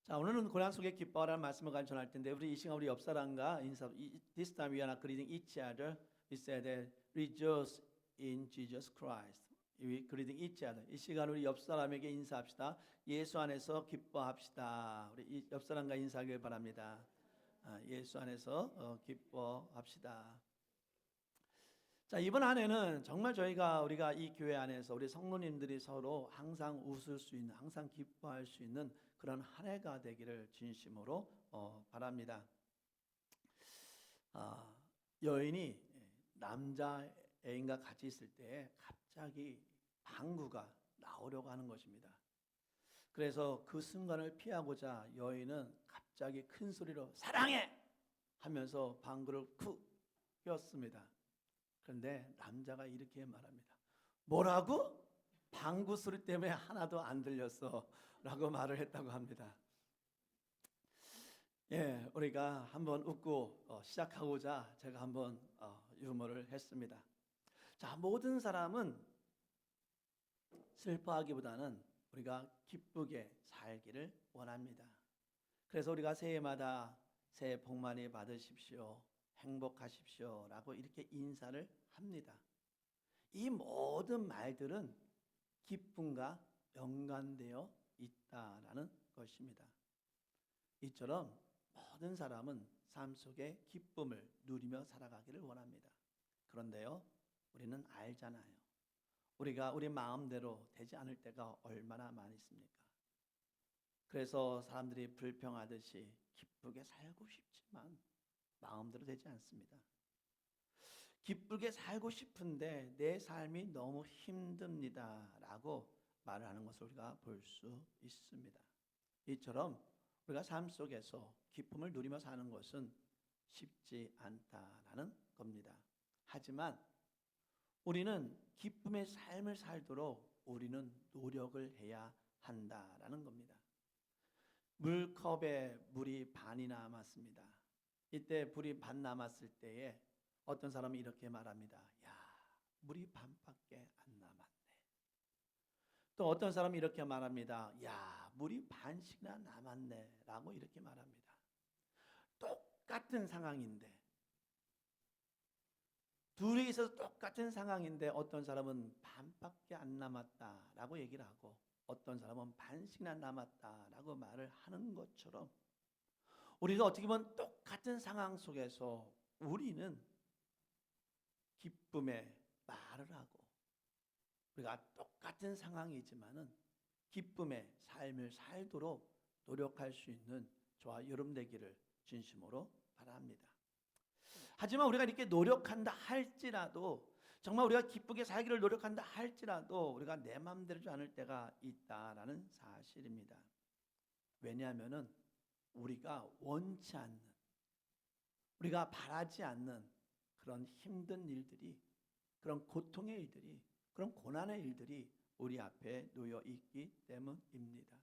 자, 오늘은 고난 속에 기뻐하라는 말씀을 간청할 텐데 우리 이 시간 우리 옆 사람과 인사. This time we are not greeting each other. We said that rejoice in Jesus Christ. We greeting each other. 이 시간 우리 옆 사람에게 인사합시다. 예수 안에서 기뻐합시다. 우리 옆 사람과 인사하길 바랍니다. 예수 안에서 기뻐합시다. 자, 이번 한 해는 정말 우리가 이 교회 안에서 우리 성도님들이 서로 항상 웃을 수 있는, 항상 기뻐할 수 있는 그런 한 해가 되기를 진심으로 바랍니다. 여인이 남자 애인과 같이 있을 때 갑자기 방구가 나오려고 하는 것입니다. 그래서 그 순간을 피하고자 여인은 갑자기 큰 소리로 사랑해! 하면서 방구를 쿡 꼈습니다. 그런데 남자가 이렇게 말합니다. 뭐라고? 방구 소리 때문에 하나도 안 들렸어 라고 말을 했다고 합니다. 우리가 한번 웃고 시작하고자 제가 한번 유머를 했습니다. 자, 모든 사람은 슬퍼하기보다는 우리가 기쁘게 살기를 원합니다. 그래서 우리가 새해마다 새해 복 많이 받으십시오, 행복하십시오 라고 이렇게 인사를 합니다. 이 모든 말들은 기쁨과 연관되어 있다라는 것입니다. 이처럼 모든 사람은 삶 속에 기쁨을 누리며 살아가기를 원합니다. 그런데요, 우리는 알잖아요. 우리가 우리 마음대로 되지 않을 때가 얼마나 많이 있습니까? 그래서 사람들이 불평하듯이 기쁘게 살고 싶지만 마음대로 되지 않습니다. 기쁘게 살고 싶은데 내 삶이 너무 힘듭니다 라고 말을 하는 것을 우리가 볼 수 있습니다. 이처럼 우리가 삶 속에서 기쁨을 누리며 사는 것은 쉽지 않다라는 겁니다. 하지만 우리는 기쁨의 삶을 살도록 우리는 노력을 해야 한다라는 겁니다. 물컵에 물이 반이 남았습니다. 이때 불이 반 남았을 때에 어떤 사람이 이렇게 말합니다. 야, 물이 반밖에 안 남았네. 또 어떤 사람이 이렇게 말합니다. 야, 물이 반씩이나 남았네 라고 이렇게 말합니다. 똑같은 상황인데, 둘이 있어서 똑같은 상황인데 어떤 사람은 반밖에 안 남았다라고 얘기를 하고 어떤 사람은 반씩이나 남았다라고 말을 하는 것처럼 우리가 어떻게 보면 똑같은 상황 속에서 우리는 기쁨의 말을 하고 우리가 똑같은 상황이지만은 기쁨의 삶을 살도록 노력할 수 있는 저와 여러분 되기를 진심으로 바랍니다. 하지만 우리가 이렇게 노력한다 할지라도 정말 우리가 기쁘게 살기를 노력한다 할지라도 우리가 내 마음대로 되지 않을 때가 있다라는 사실입니다. 왜냐하면은 우리가 원치 않는, 우리가 바라지 않는 그런 힘든 일들이, 그런 고통의 일들이, 그런 고난의 일들이 우리 앞에 놓여 있기 때문입니다.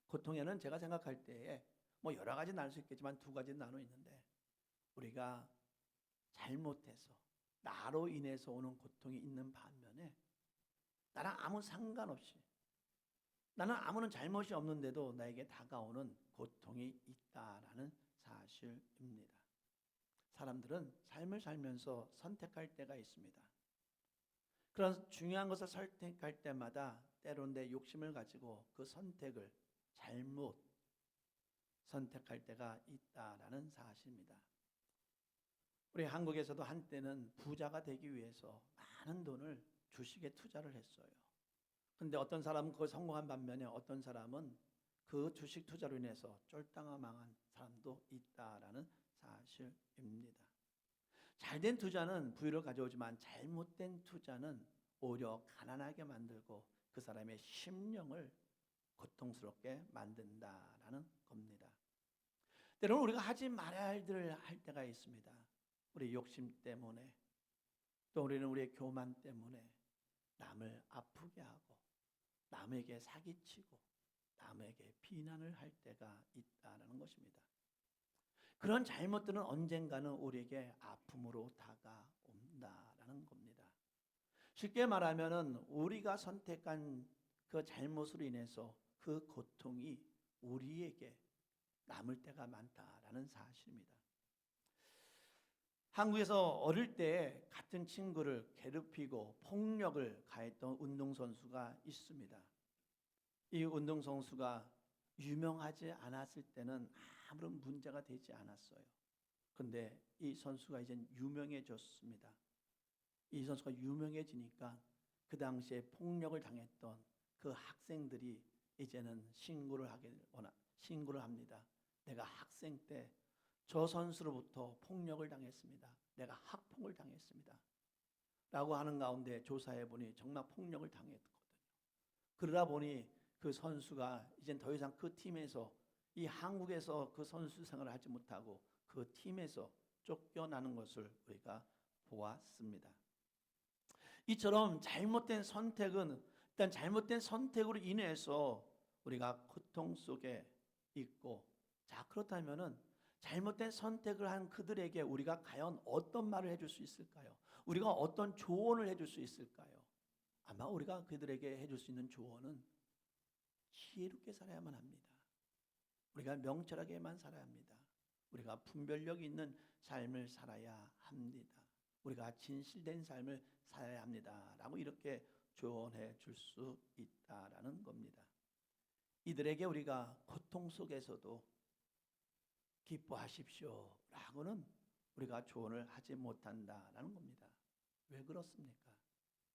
고통에는 제가 생각할 때에 여러 가지 나눌 수 있겠지만 두 가지 나눠 있는데 우리가 잘못해서 나로 인해서 오는 고통이 있는 반면에 나랑 아무 상관없이 나는 아무런 잘못이 없는데도 나에게 다가오는 고통이 있다라는 사실입니다. 사람들은 삶을 살면서 선택할 때가 있습니다. 그런 중요한 것을 선택할 때마다 때론 내 욕심을 가지고 그 선택을 잘못 선택할 때가 있다라는 사실입니다. 우리 한국에서도 한때는 부자가 되기 위해서 많은 돈을 주식에 투자를 했어요. 그런데 어떤 사람은 그걸 성공한 반면에 어떤 사람은 그 주식 투자로 인해서 쫄딱 망한 사람도 있다라는 사실입니다. 잘된 투자는 부유를 가져오지만 잘못된 투자는 오히려 가난하게 만들고 그 사람의 심령을 고통스럽게 만든다라는 겁니다. 때로는 우리가 하지 말아야 할 일을 할 때가 있습니다. 우리 욕심 때문에 또 우리는 우리의 교만 때문에 남을 아프게 하고 남에게 사기치고 남에게 비난을 할 때가 있다는 것입니다. 그런 잘못들은 언젠가는 우리에게 아픔으로 다가온다라는 겁니다. 쉽게 말하면은 우리가 선택한 그 잘못으로 인해서 그 고통이 우리에게 남을 때가 많다라는 사실입니다. 한국에서 어릴 때 같은 친구를 괴롭히고 폭력을 가했던 운동선수가 있습니다. 이 운동선수가 유명하지 않았을 때는 아무런 문제가 되지 않았어요. 그런데 이 선수가 이제 유명해졌습니다. 이 선수가 유명해지니까 그 당시에 폭력을 당했던 그 학생들이 이제는 신고를 합니다. 내가 학생 때 저 선수로부터 폭력을 당했습니다. 내가 학폭을 당했습니다. 라고 하는 가운데 조사해 보니 정말 폭력을 당했거든요. 그러다 보니 그 선수가 이제 더 이상 그 팀에서 이 한국에서 그 선수 생활을 하지 못하고 그 팀에서 쫓겨나는 것을 우리가 보았습니다. 이처럼 잘못된 선택은 일단 잘못된 선택으로 인해서 우리가 고통 속에 있고, 자 그렇다면은 잘못된 선택을 한 그들에게 우리가 과연 어떤 말을 해줄 수 있을까요? 우리가 어떤 조언을 해줄 수 있을까요? 아마 우리가 그들에게 해줄 수 있는 조언은 지혜롭게 살아야만 합니다. 우리가 명철하게만 살아야 합니다. 우리가 분별력 있는 삶을 살아야 합니다. 우리가 진실된 삶을 살아야 합니다. 라고 이렇게 조언해 줄 수 있다라는 겁니다. 이들에게 우리가 고통 속에서도 기뻐하십시오 라고는 우리가 조언을 하지 못한다라는 겁니다. 왜 그렇습니까?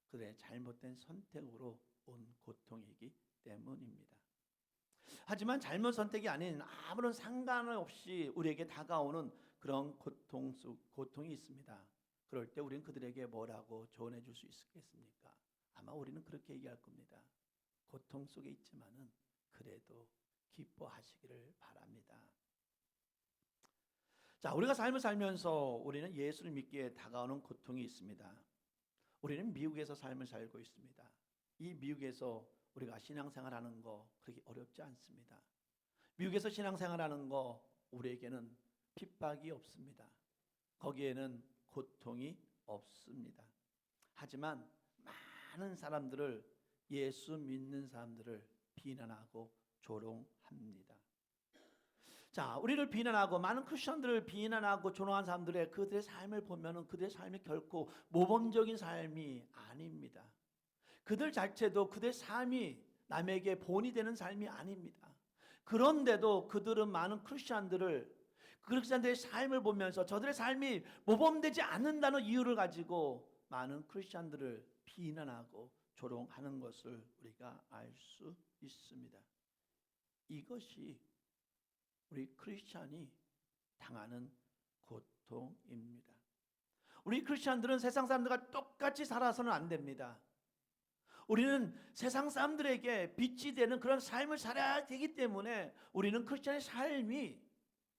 그들의 잘못된 선택으로 온 고통이기 때문입니다. 하지만 잘못 선택이 아닌 아무런 상관없이 우리에게 다가오는 그런 고통이 있습니다. 그럴 때 우리는 그들에게 뭐라고 조언해 줄 수 있겠습니까? 아마 우리는 그렇게 얘기할 겁니다. 고통 속에 있지만은 그래도 기뻐하시기를 바랍니다. 자, 우리가 삶을 살면서 우리는 예수를 믿기에 다가오는 고통이 있습니다. 우리는 미국에서 삶을 살고 있습니다. 이 미국에서 우리가 신앙생활하는 거 그렇게 어렵지 않습니다. 미국에서 신앙생활하는 거 우리에게는 핍박이 없습니다. 거기에는 고통이 없습니다. 하지만 많은 사람들을, 예수 믿는 사람들을 비난하고 조롱합니다. 자, 우리를 비난하고 많은 크리스천들을 비난하고 조롱한 사람들의 그들의 삶을 보면은 그들의 삶이 결코 모범적인 삶이 아닙니다. 그들 자체도 그들의 삶이 남에게 본이 되는 삶이 아닙니다. 그런데도 그들은 많은 크리스천들의 삶을 보면서 저들의 삶이 모범되지 않는다는 이유를 가지고 많은 크리스천들을 비난하고 조롱하는 것을 우리가 알 수 있습니다. 이것이 우리 크리스천이 당하는 고통입니다. 우리 크리스천들은 세상 사람들과 똑같이 살아서는 안 됩니다. 우리는 세상 사람들에게 빛이 되는 그런 삶을 살아야 되기 때문에 우리는 크리스천의 삶이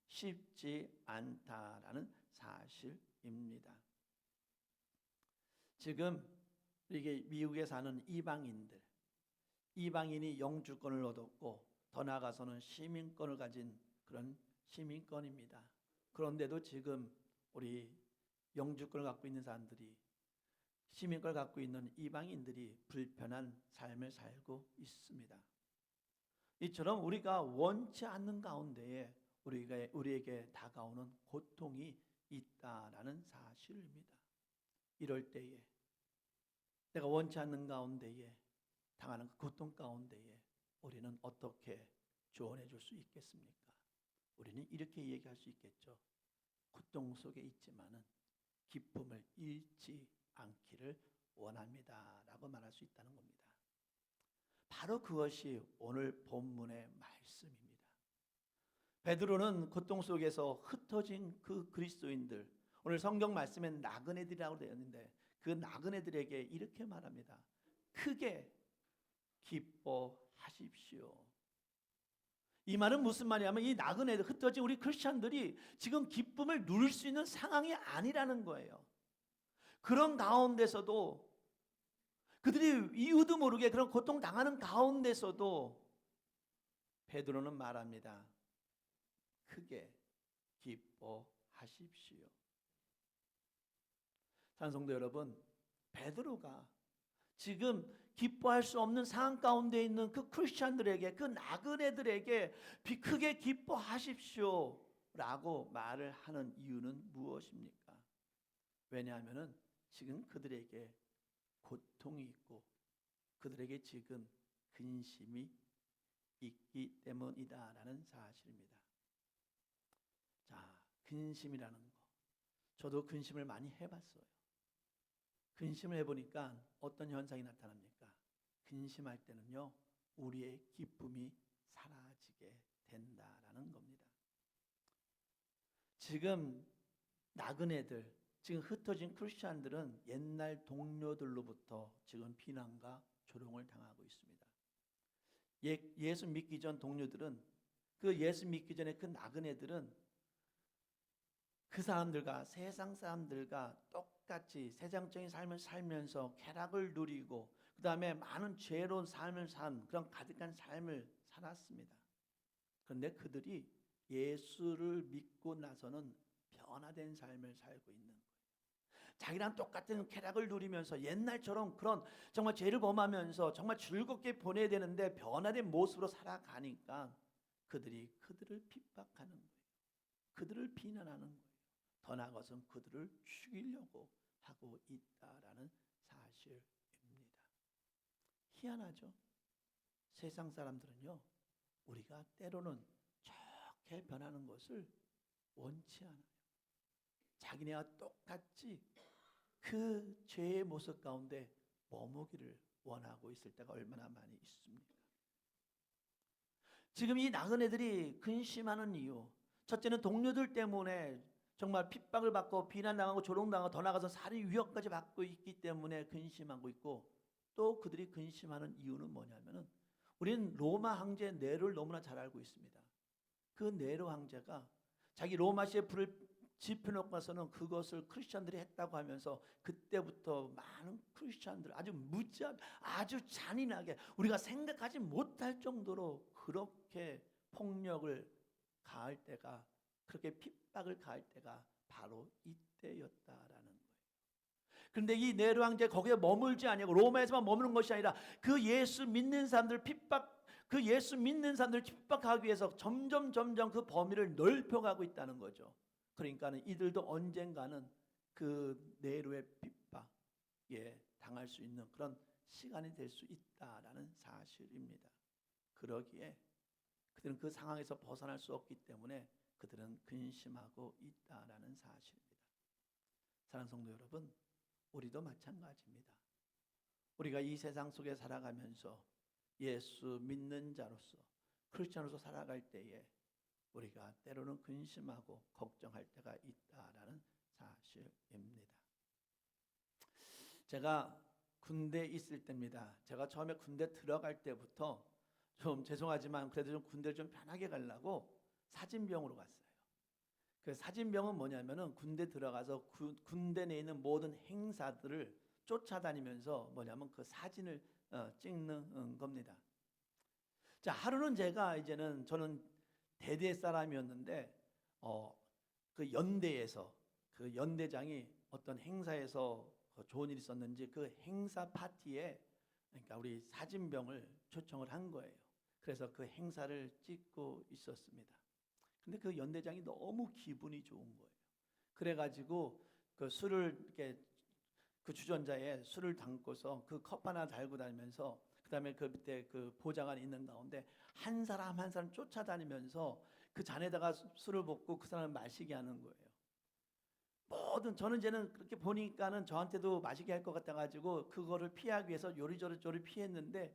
쉽지 않다라는 사실입니다. 지금 이게 미국에 사는 이방인이 영주권을 얻었고 더 나아가서는 시민권을 가진 그런 시민권입니다. 그런데도 지금 우리 영주권을 갖고 있는 사람들이, 시민권을 갖고 있는 이방인들이 불편한 삶을 살고 있습니다. 이처럼 우리가 원치 않는 가운데에 우리에게 다가오는 고통이 있다라는 사실입니다. 이럴 때에 내가 원치 않는 가운데에 당하는 그 고통 가운데에 우리는 어떻게 조언해 줄 수 있겠습니까? 우리는 이렇게 얘기할 수 있겠죠. 고통 속에 있지만은 기쁨을 잃지 않기를 원합니다 라고 말할 수 있다는 겁니다. 바로 그것이 오늘 본문의 말씀입니다. 베드로는 고통 속에서 흩어진 그 그리스도인들, 오늘 성경 말씀에 나그네들이라고 되어 있는데 그 나그네들에게 이렇게 말합니다. 크게 기뻐하십시오. 이 말은 무슨 말이냐면 이 나그네들, 흩어진 우리 크리스천들이 지금 기쁨을 누릴 수 있는 상황이 아니라는 거예요. 그런 가운데서도 그들이 이유도 모르게 그런 고통당하는 가운데서도 베드로는 말합니다. 크게 기뻐하십시오. 사랑하는 성도 여러분, 베드로가 지금 기뻐할 수 없는 상황 가운데 있는 그 크리스천들에게, 그 나그네들에게 크게 기뻐하십시오 라고 말을 하는 이유는 무엇입니까? 왜냐하면 지금 그들에게 고통이 있고 그들에게 지금 근심이 있기 때문이다라는 사실입니다. 자, 근심이라는 거. 저도 근심을 많이 해봤어요. 근심을 해보니까 어떤 현상이 나타납니까? 근심할 때는요, 우리의 기쁨이 사라지게 된다라는 겁니다. 지금 나그네들, 지금 흩어진 크리스천들은 옛날 동료들로부터 지금 비난과 조롱을 당하고 있습니다. 예수 믿기 전 동료들은, 그 예수 믿기 전에 그 나그네들은 그 사람들과, 세상 사람들과 똑같이 세상적인 삶을 살면서 쾌락을 누리고 그 다음에 많은 죄로운 삶을 산 그런 가득한 삶을 살았습니다. 그런데 그들이 예수를 믿고 나서는 변화된 삶을 살고 있는 거예요. 자기랑 똑같은 쾌락을 누리면서 옛날처럼 그런 정말 죄를 범하면서 정말 즐겁게 보내야 되는데 변화된 모습으로 살아가니까 그들이 그들을 핍박하는 거예요. 그들을 비난하는 거예요. 더 나아가서는 그들을 죽이려고 하고 있다라는 사실입니다. 희한하죠? 세상 사람들은요, 우리가 때로는 좋게 변하는 것을 원치 않아요. 자기네와 똑같이 그 죄의 모습 가운데 머무기를 원하고 있을 때가 얼마나 많이 있습니까? 지금 이 나그네들이 근심하는 이유, 첫째는 동료들 때문에 정말 핍박을 받고 비난당하고 조롱당하고 더 나아가서 살인 위협까지 받고 있기 때문에 근심하고 있고, 또 그들이 근심하는 이유는 뭐냐면은 우리는 로마 황제의 네로를 너무나 잘 알고 있습니다. 그 네로 황제가 자기 로마시에 불을 지펴놓고 나서는 그것을 크리스천들이 했다고 하면서 그때부터 많은 크리스천들 아주 무지하게, 아주 잔인하게, 우리가 생각하지 못할 정도로 그렇게 폭력을 가할 때가, 그렇게 핍박을 가할 때가 바로 이때였다라는 거예요. 그런데 이 네로 황제 거기에 머물지 아니하고 로마에서만 머무는 것이 아니라 그 예수 믿는 사람들 그 예수 믿는 사람들 핍박하기 위해서 점점 그 범위를 넓혀가고 있다는 거죠. 그러니까는 이들도 언젠가는 그 네로의 핍박에 당할 수 있는 그런 시간이 될 수 있다라는 사실입니다. 그러기에 그들은 그 상황에서 벗어날 수 없기 때문에 그들은 근심하고 있다라는 사실입니다. 사랑하는 성도 여러분, 우리도 마찬가지입니다. 우리가 이 세상 속에 살아가면서 예수 믿는 자로서, 크리스천으로서 살아갈 때에 우리가 때로는 근심하고 걱정할 때가 있다라는 사실입니다. 제가 군대에 있을 때입니다. 제가 처음에 군대 들어갈 때부터 좀 죄송하지만 그래도 좀 군대를 좀 편하게 가려고 사진병으로 갔어요. 그 사진병은 뭐냐면은 군대 들어가서 군대 내에 있는 모든 행사들을 쫓아다니면서 뭐냐면 그 사진을 찍는 겁니다. 자, 하루는 제가 이제는 저는 대대 사람이었는데 그 연대에서 그 연대장이 어떤 행사에서 좋은 일이 있었는지 그 행사 파티에, 그러니까 우리 사진병을 초청을 한 거예요. 그래서 그 행사를 찍고 있었습니다. 근데 그 연대장이 너무 기분이 좋은 거예요. 그래가지고 그 술을 이렇게 그 주전자에 술을 담고서 그 컵 하나 달고 다니면서 그다음에 그 밑에 그 보좌관이 있는 가운데 한 사람 한 사람 쫓아다니면서 그 잔에다가 술을 붓고 그 사람을 마시게 하는 거예요. 저는 이제는 그렇게 보니까는 저한테도 마시게 할 것 같아가지고 그거를 피하기 위해서 요리조리 피했는데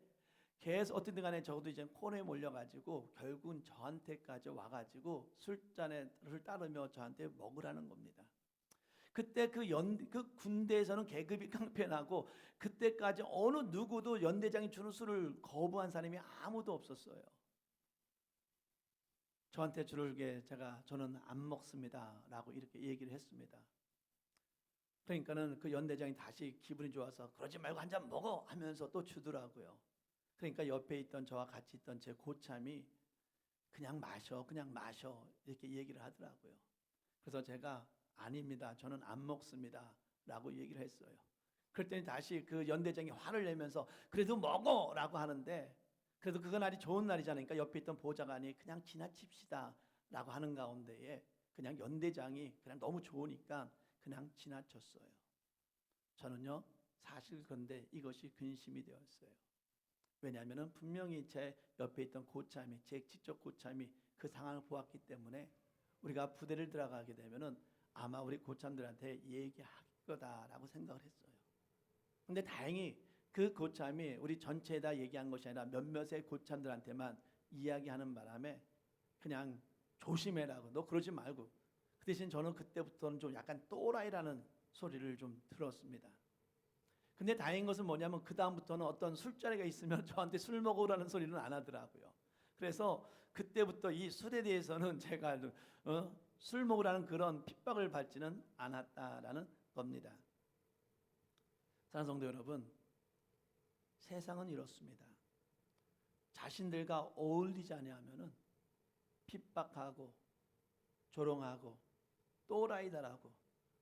계속 어떻든 간에 적어도 이제 코너에 몰려가지고 결국은 저한테까지 와가지고 술잔을 따르며 저한테 먹으라는 겁니다. 그때 그 군대에서는 계급이 깡패나고 그때까지 어느 누구도 연대장이 주는 술을 거부한 사람이 아무도 없었어요. 저한테 주르게 저는 안 먹습니다라고 이렇게 얘기를 했습니다. 그러니까는 그 연대장이 다시 기분이 좋아서 그러지 말고 한 잔 먹어 하면서 또 주더라고요. 그러니까 옆에 있던 저와 같이 있던 제 고참이 그냥 마셔 이렇게 얘기를 하더라고요. 그래서 제가 아닙니다, 저는 안 먹습니다 라고 얘기를 했어요. 그랬더니 다시 그 연대장이 화를 내면서 그래도 먹어라고 하는데, 그래도 그건 날이 좋은 날이잖아요. 그러니까 옆에 있던 보좌관이 그냥 지나칩시다 라고 하는 가운데에 그냥 연대장이 그냥 너무 좋으니까 그냥 지나쳤어요. 저는요, 사실 그런데 이것이 근심이 되었어요. 왜냐하면 분명히 제 옆에 있던 고참이, 제 직접 고참이 그 상황을 보았기 때문에 우리가 부대를 들어가게 되면은 아마 우리 고참들한테 얘기할 거다라고 생각을 했어요. 근데 다행히 그 고참이 우리 전체에다 얘기한 것이 아니라 몇몇의 고참들한테만 이야기하는 바람에 그냥 조심해라고, 너 그러지 말고. 그 대신 저는 그때부터는 좀 약간 또라이라는 소리를 좀 들었습니다. 근데 다행인 것은 뭐냐면 그 다음부터는 어떤 술자리가 있으면 저한테 술 먹으라는 소리는 안 하더라고요. 그래서 그때부터 이 술에 대해서는 제가 술 먹으라는 그런 핍박을 받지는 않았다라는 겁니다. 사랑하는 성도 여러분, 세상은 이렇습니다. 자신들과 어울리지 않으면은 핍박하고 조롱하고 또라이다라고,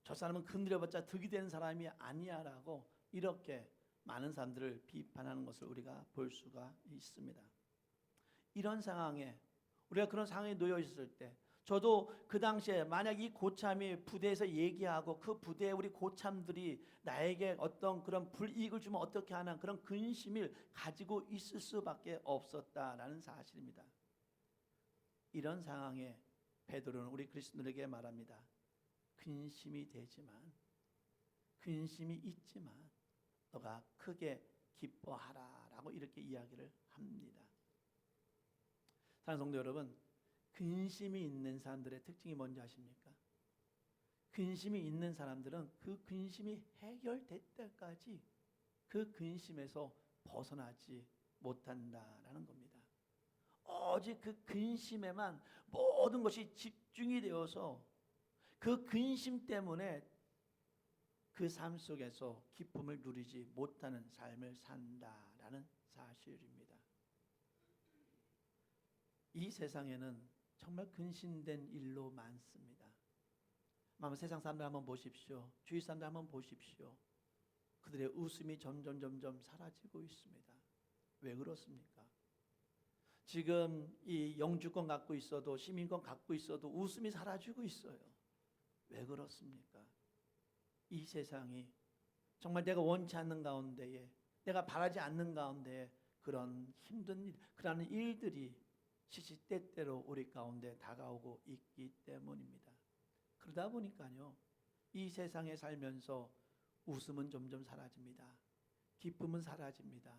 저 사람은 건드려봤자 득이 되는 사람이 아니야라고 이렇게 많은 사람들을 비판하는 것을 우리가 볼 수가 있습니다. 이런 상황에, 우리가 그런 상황에 놓여 있을 때, 저도 그 당시에 만약 이 고참이 부대에서 얘기하고 그 부대에 우리 고참들이 나에게 어떤 그런 불이익을 주면 어떻게 하나 그런 근심을 가지고 있을 수밖에 없었다라는 사실입니다. 이런 상황에 베드로는 우리 그리스도인에게 말합니다. 근심이 되지만, 근심이 있지만 너가 크게 기뻐하라라고 이렇게 이야기를 합니다. 사랑하는 성도 여러분, 근심이 있는 사람들의 특징이 뭔지 아십니까? 근심이 있는 사람들은 그 근심이 해결될 때까지 그 근심에서 벗어나지 못한다라는 겁니다. 오직 그 근심에만 모든 것이 집중이 되어서 그 근심 때문에 그 삶 속에서 기쁨을 누리지 못하는 삶을 산다라는 사실입니다. 이 세상에는 정말 근심된 일로 많습니다. 세상 사람들 한번 보십시오. 주위 사람들 한번 보십시오. 그들의 웃음이 점점 사라지고 있습니다. 왜 그렇습니까? 지금 이 영주권 갖고 있어도, 시민권 갖고 있어도 웃음이 사라지고 있어요. 왜 그렇습니까? 이 세상이 정말 내가 원치 않는 가운데에, 내가 바라지 않는 가운데에 그런 힘든 일, 그런 일들이 시시때때로 우리 가운데 다가오고 있기 때문입니다. 그러다 보니까요, 이 세상에 살면서 웃음은 점점 사라집니다. 기쁨은 사라집니다.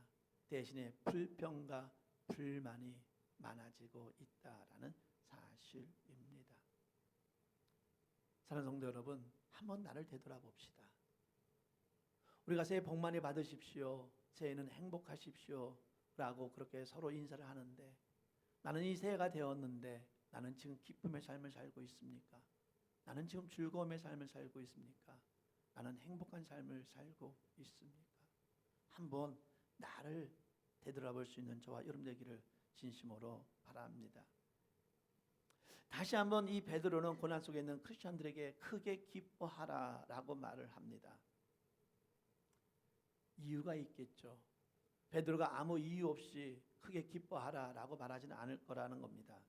대신에 불평과 불만이 많아지고 있다라는 사실입니다. 사랑하는 성도 여러분, 한번 나를 되돌아봅시다. 우리가 새해 복 많이 받으십시오, 새해는 행복하십시오 라고 그렇게 서로 인사를 하는데, 나는 이 새해가 되었는데 나는 지금 기쁨의 삶을 살고 있습니까? 나는 지금 즐거움의 삶을 살고 있습니까? 나는 행복한 삶을 살고 있습니까? 한번 나를 되돌아볼 수 있는 저와 여러분 되기를 진심으로 바랍니다. 다시 한번 이 베드로는 고난 속에 있는 크리스천들에게 크게 기뻐하라라고 말을 합니다. 이유가 있겠죠. 베드로가 아무 이유 없이 크게 기뻐하라라고 말하지는 않을 거라는 겁니다.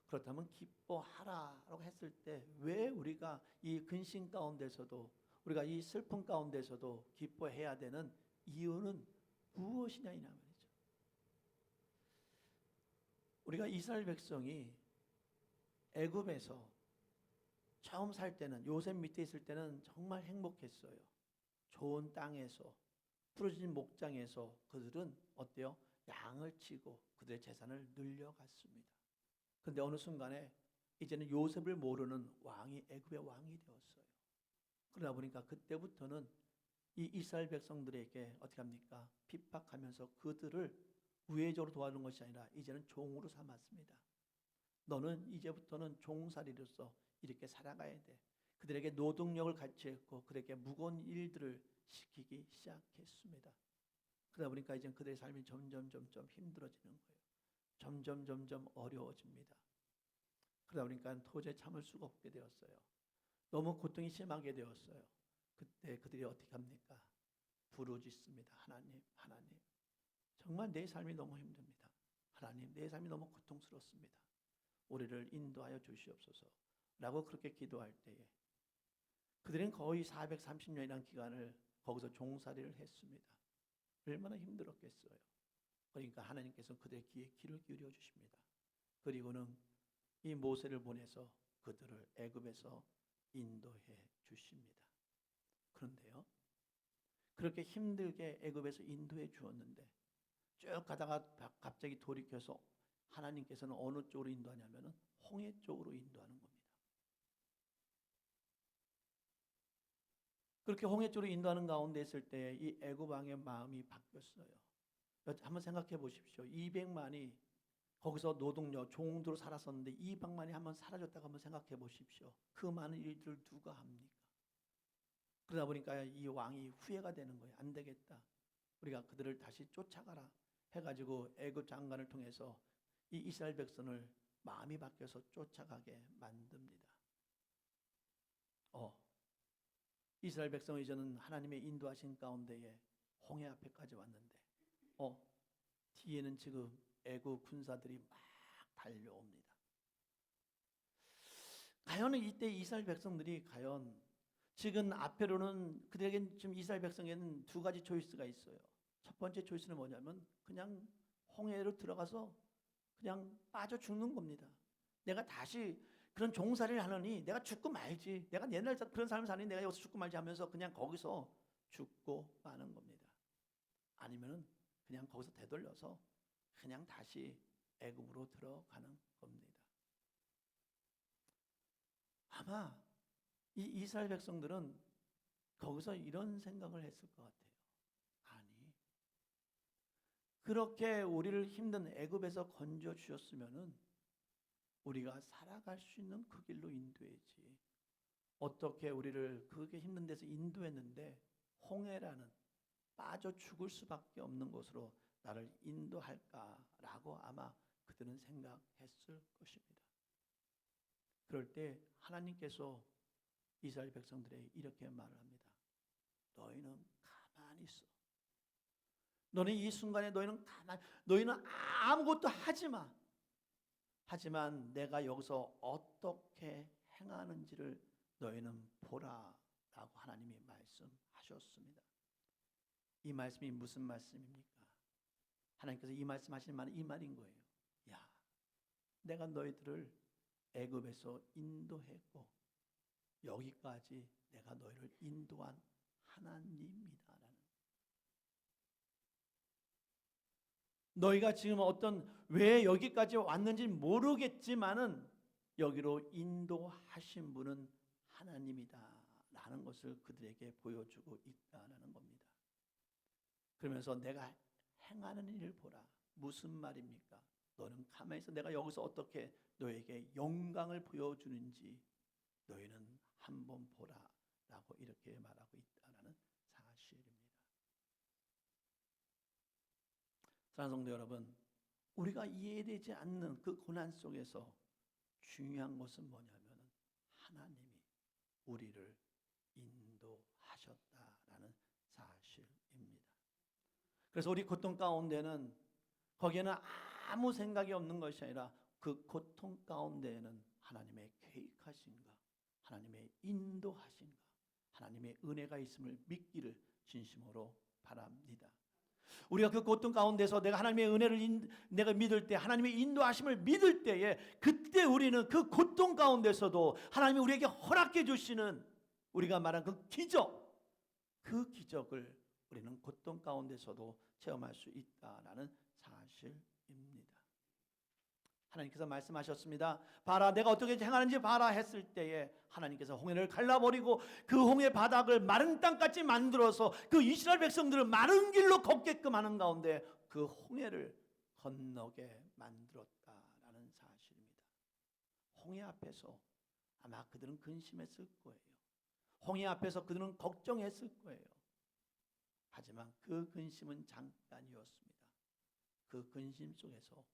그렇다면 기뻐하라라고 했을 때 왜 우리가 이 근심 가운데서도, 우리가 이 슬픔 가운데서도 기뻐해야 되는 이유는 무엇이냐 이 말이죠. 우리가 이스라엘 백성이 애굽에서 처음 살 때는, 요셉 밑에 있을 때는 정말 행복했어요. 좋은 땅에서, 푸르진 목장에서 그들은 어때요? 양을 치고 그들의 재산을 늘려갔습니다. 그런데 어느 순간에 이제는 요셉을 모르는 왕이 애굽의 왕이 되었어요. 그러다 보니까 그때부터는 이 이스라엘 백성들에게 어떻게 합니까? 핍박하면서 그들을 우회적으로 도와주는 것이 아니라 이제는 종으로 삼았습니다. 너는 이제부터는 종살이로서 이렇게 살아가야 돼. 그들에게 노동력을 같이 했고 그들에게 무거운 일들을 시키기 시작했습니다. 그러다 보니까 이제 그들의 삶이 점점 힘들어지는 거예요. 점점 어려워집니다. 그러다 보니까 도저히 참을 수가 없게 되었어요. 너무 고통이 심하게 되었어요. 그때 그들이 어떻게 합니까? 부르짖습니다. 하나님, 하나님, 정말 내 삶이 너무 힘듭니다. 하나님, 내 삶이 너무 고통스럽습니다. 우리를 인도하여 주시옵소서 라고 그렇게 기도할 때에 그들은 거의 430년이라는 기간을 거기서 종살이를 했습니다. 얼마나 힘들었겠어요. 그러니까 하나님께서 그들의 귀에 귀를 기울여 주십니다. 그리고는 이 모세를 보내서 그들을 애굽에서 인도해 주십니다. 그런데요, 그렇게 힘들게 애굽에서 인도해 주었는데 쭉 가다가 갑자기 돌이켜서 하나님께서는 어느 쪽으로 인도하냐면은 홍해 쪽으로 인도하는 겁니다. 그렇게 홍해 쪽으로 인도하는 가운데 있을 때 이 애굽 왕의 마음이 바뀌었어요. 한번 생각해 보십시오. 200만이 거기서 노동력, 종으로 살았었는데 200만이 한번 사라졌다고 한번 생각해 보십시오. 그 많은 일들을 누가 합니까? 그러다 보니까 이 왕이 후회가 되는 거예요. 안 되겠다. 우리가 그들을 다시 쫓아가라 해가지고 애굽 장관을 통해서 이 이스라엘 백성을 마음이 바뀌어서 쫓아가게 만듭니다. 이스라엘 백성은 이제는 하나님의 인도하신 가운데에 홍해 앞에까지 왔는데 뒤에는 지금 애굽 군사들이 막 달려옵니다. 과연 이때 이스라엘 백성들이 과연 지금 앞으로는 그들에게 지금 이스라엘 백성에는 두 가지 초이스가 있어요. 첫 번째 초이스는 뭐냐면 그냥 홍해로 들어가서 그냥 빠져 죽는 겁니다. 내가 다시 그런 종살이를 하느니 내가 죽고 말지. 내가 옛날 그런 삶을 사니 내가 여기서 죽고 말지 하면서 그냥 거기서 죽고 마는 겁니다. 아니면은 그냥 거기서 되돌려서 그냥 다시 애굽으로 들어가는 겁니다. 아마 이 이스라엘 백성들은 거기서 이런 생각을 했을 것 같아요. 아니, 그렇게 우리를 힘든 애굽에서 건져 주셨으면은 우리가 살아갈 수 있는 그 길로 인도해야지. 어떻게 우리를 그렇게 힘든 데서 인도했는데 홍해라는 빠져 죽을 수밖에 없는 곳으로 나를 인도할까라고 아마 그들은 생각했을 것입니다. 그럴 때 하나님께서 이스라엘 백성들에게 이렇게 말을 합니다. 너희는 가만히 있어. 너는 이 순간에 너희는 아무것도 하지 마. 하지만 내가 여기서 어떻게 행하는지를 너희는 보라라고 하나님이 말씀하셨습니다. 이 말씀이 무슨 말씀입니까? 하나님께서 이 말씀하시는 말은 이 말인 거예요. 야, 내가 너희들을 애굽에서 인도했고 여기까지 내가 너희를 인도한 하나님이다라는. 너희가 지금 왜 여기까지 왔는지 모르겠지만은 여기로 인도하신 분은 하나님이다라는 것을 그들에게 보여주고 있다라는 겁니다. 그러면서 내가 행하는 일을 보라. 무슨 말입니까? 너는 가만히 있어. 내가 여기서 어떻게 너에게 영광을 보여주는지 너희는 한번 보라라고 이렇게 말하고 있다라는 사실입니다. 사랑하는 성도 여러분, 우리가 이해되지 않는 그 고난 속에서 중요한 것은 뭐냐면 하나님이 우리를 인도하셨다라는 사실입니다. 그래서 우리 고통 가운데는 거기에는 아무 생각이 없는 것이 아니라 그 고통 가운데에는 하나님의 계획하신가, 하나님의 인도하신가, 하나님의 은혜가 있음을 믿기를 진심으로 바랍니다. 우리가 그 고통 가운데서 내가 하나님의 은혜를 내가 믿을 때, 하나님의 인도하심을 믿을 때에 그때 우리는 그 고통 가운데서도 하나님이 우리에게 허락해 주시는 우리가 말한 그 기적을 우리는 고통 가운데서도 체험할 수 있다라는 사실입니다. 하나님께서 말씀하셨습니다. 봐라, 내가 어떻게 행하는지 봐라 했을 때에 하나님께서 홍해를 갈라버리고 그 홍해 바닥을 마른 땅같이 만들어서 그 이스라엘 백성들을 마른 길로 걷게끔 하는 가운데 그 홍해를 건너게 만들었다라는 사실입니다. 홍해 앞에서 아마 그들은 근심했을 거예요. 홍해 앞에서 그들은 걱정했을 거예요. 하지만 그 근심은 잠깐이었습니다. 그 근심 속에서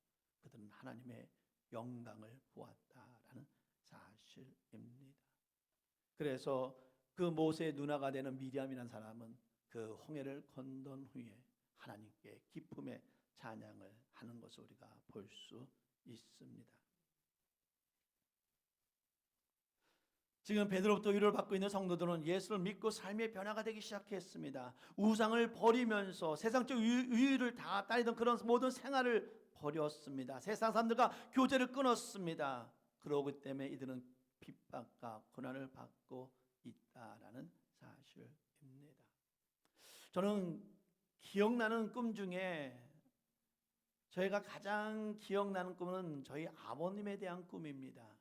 그들은 하나님의 영광을 보았다라는 사실입니다. 그래서 그 모세의 누나가 되는 미리암이라는 사람은 그 홍해를 건넌 후에 하나님께 기쁨의 찬양을 하는 것을 우리가 볼 수 있습니다. 지금 베드로부터 위로를 받고 있는 성도들은 예수를 믿고 삶의 변화가 되기 시작했습니다. 우상을 버리면서 세상적 유의를 다 따르던 그런 모든 생활을 버렸습니다. 세상 사람들과 교제를 끊었습니다. 그러기 때문에 이들은 핍박과 고난을 받고 있다라는 사실입니다. 저는 기억나는 꿈 중에 저희가 가장 기억나는 꿈은 저희 아버님에 대한 꿈입니다.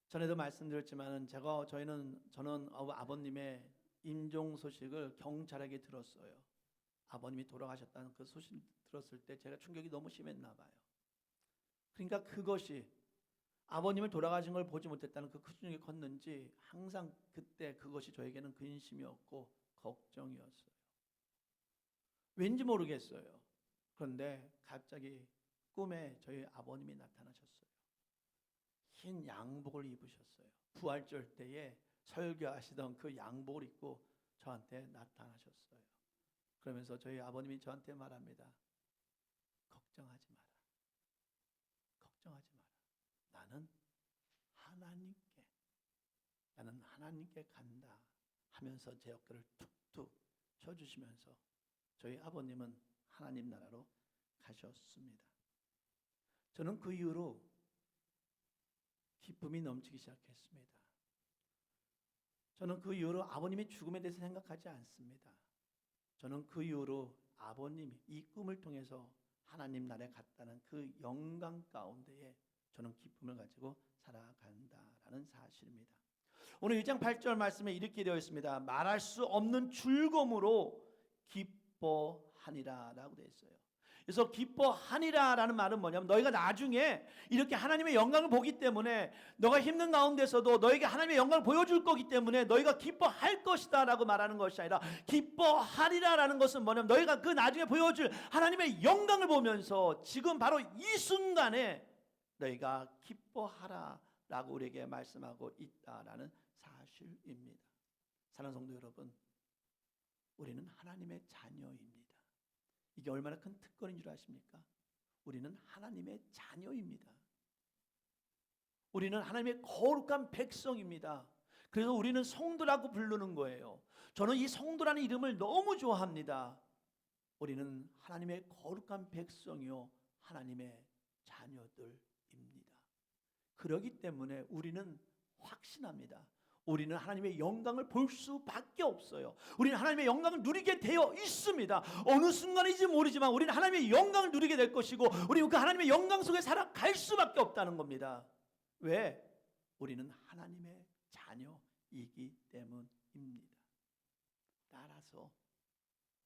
전에도 말씀드렸지만 저는 아버님의 임종 소식을 경찰에게 들었어요. 아버님이 돌아가셨다는 그 소식 들었을 때 제가 충격이 너무 심했나 봐요. 그러니까 그것이 아버님을 돌아가신 걸 보지 못했다는 그 중에 컸는지 항상 그때 그것이 저에게는 근심이었고 걱정이었어요. 왠지 모르겠어요. 그런데 갑자기 꿈에 저희 아버님이 나타나셨어요. 흰 양복을 입으셨어요. 부활절 때에 설교하시던 그 양복을 입고 저한테 나타나셨어요. 그러면서 저희 아버님이 저한테 말합니다. 걱정하지 마라. 걱정하지 마라. 나는 하나님께 간다 하면서 제 어깨를 툭툭 쳐주시면서 저희 아버님은 하나님 나라로 가셨습니다. 저는 그 이후로 기쁨이 넘치기 시작했습니다. 저는 그 이후로 아버님의 죽음에 대해서 생각하지 않습니다. 저는 그 이후로 아버님이 이 꿈을 통해서 하나님 나라에 갔다는 그 영광 가운데에 저는 기쁨을 가지고 살아간다라는 사실입니다. 오늘 1장 8절 말씀에 이렇게 되어 있습니다. 말할 수 없는 즐거움으로 기뻐하니라 라고 되어 있어요. 그래서 기뻐하니라라는 말은 뭐냐면 너희가 나중에 이렇게 하나님의 영광을 보기 때문에 너가 힘든 가운데서도 너에게 하나님의 영광을 보여줄 거기 때문에 너희가 기뻐할 것이다 라고 말하는 것이 아니라 기뻐하리라라는 것은 뭐냐면 너희가 그 나중에 보여줄 하나님의 영광을 보면서 지금 바로 이 순간에 너희가 기뻐하라 라고 우리에게 말씀하고 있다라는 사실입니다. 사랑하는 성도 여러분, 우리는 하나님의 자녀입니다. 이게 얼마나 큰 특권인 줄 아십니까? 우리는 하나님의 자녀입니다. 우리는 하나님의 거룩한 백성입니다. 그래서 우리는 성도라고 부르는 거예요. 저는 이 성도라는 이름을 너무 좋아합니다. 우리는 하나님의 거룩한 백성이요 하나님의 자녀들입니다. 그렇기 때문에 우리는 확신합니다. 우리는 하나님의 영광을 볼 수밖에 없어요. 우리는 하나님의 영광을 누리게 되어 있습니다. 어느 순간인지 모르지만 우리는 하나님의 영광을 누리게 될 것이고 우리는 그 하나님의 영광 속에 살아갈 수밖에 없다는 겁니다. 왜? 우리는 하나님의 자녀이기 때문입니다. 따라서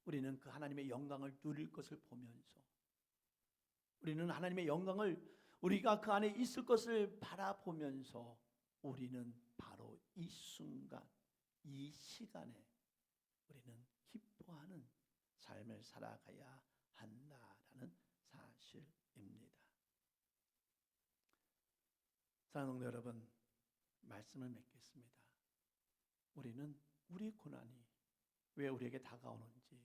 우리는 그 하나님의 영광을 누릴 것을 보면서 우리는 하나님의 영광을 우리가 그 안에 있을 것을 바라보면서 우리는 바로 이 순간, 이 시간에 우리는 기뻐하는 삶을 살아가야 한다라는 사실입니다. 사랑하는 성도 여러분, 말씀을 맺겠습니다. 우리는 우리 고난이 왜 우리에게 다가오는지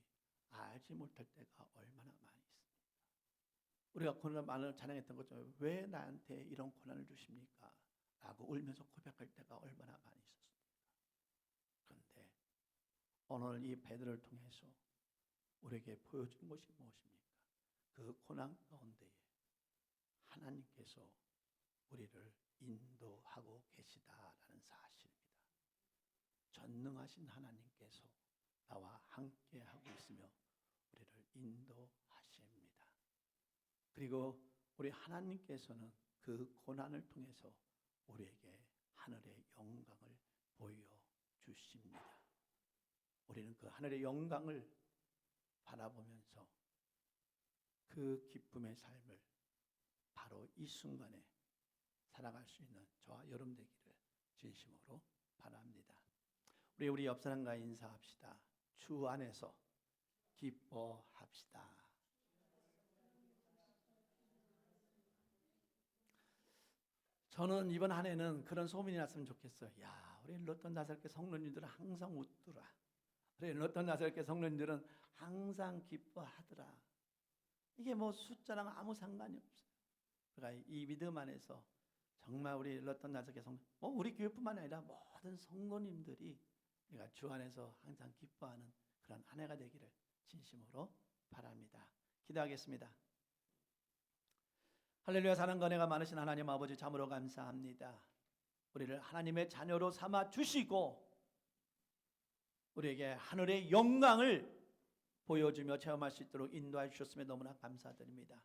알지 못할 때가 얼마나 많이 있습니다. 우리가 고난을 찬양했던 것처럼 왜 나한테 이런 고난을 주십니까? 라고 울면서 고백할 때가 얼마나 많이 있었습니까? 그런데 오늘 이 베드로를 통해서 우리에게 보여준 것이 무엇입니까? 그 고난 가운데에 하나님께서 우리를 인도하고 계시다라는 사실입니다. 전능하신 하나님께서 나와 함께하고 있으며 우리를 인도하십니다. 그리고 우리 하나님께서는 그 고난을 통해서 우리에게 하늘의 영광을 보여주십니다. 우리는 그 하늘의 영광을 바라보면서 그 기쁨의 삶을 바로 이 순간에 살아갈 수 있는 저와 여러분 되기를 진심으로 바랍니다. 우리 옆 사람과 인사합시다. 주 안에서 기뻐합시다. 저는 이번 한 해는 그런 소문이 났으면 좋겠어요. 야, 우리 로또 5개 성도님들은 항상 웃더라. 우리 로또 나설교 성도님들은 항상 기뻐하더라. 이게 뭐 숫자랑 아무 상관이 없어요. 그러니까 이 믿음 안에서 정말 우리 로또 나설교 성도, 우리 교회뿐만 아니라 모든 성도님들이 우리가 주 안에서 항상 기뻐하는 그런 한 해가 되기를 진심으로 바랍니다. 기도하겠습니다. 할렐루야. 사랑과 은혜가 많으신 하나님 아버지, 참으로 감사합니다. 우리를 하나님의 자녀로 삼아 주시고 우리에게 하늘의 영광을 보여주며 체험할 수 있도록 인도해 주셨음에 너무나 감사드립니다.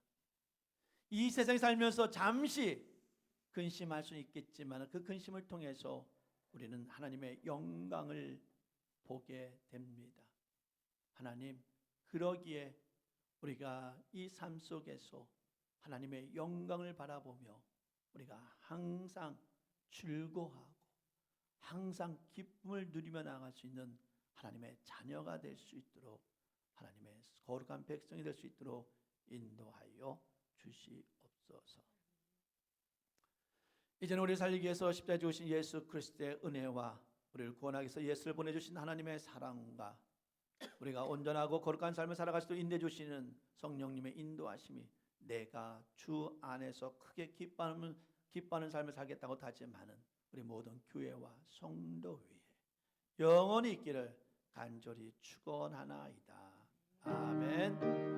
이 세상에 살면서 잠시 근심할 수 있겠지만 그 근심을 통해서 우리는 하나님의 영광을 보게 됩니다. 하나님, 그러기에 우리가 이 삶 속에서 하나님의 영광을 바라보며 우리가 항상 즐거워하고 항상 기쁨을 누리며 나아갈 수 있는 하나님의 자녀가 될 수 있도록, 하나님의 거룩한 백성이 될 수 있도록 인도하여 주시옵소서. 이제는 우리를 살리기 위해서 십자가에 죽으신 예수 그리스도의 은혜와 우리를 구원하기 위해서 예수를 보내주신 하나님의 사랑과 우리가 온전하고 거룩한 삶을 살아갈 수 있도록 인도해 주시는 성령님의 인도하심이 내가 주 안에서 크게 기뻐하는 삶을 살겠다고 다짐하는 우리 모든 교회와 성도 위에 영원히 있기를 간절히 축원하나이다. 아멘.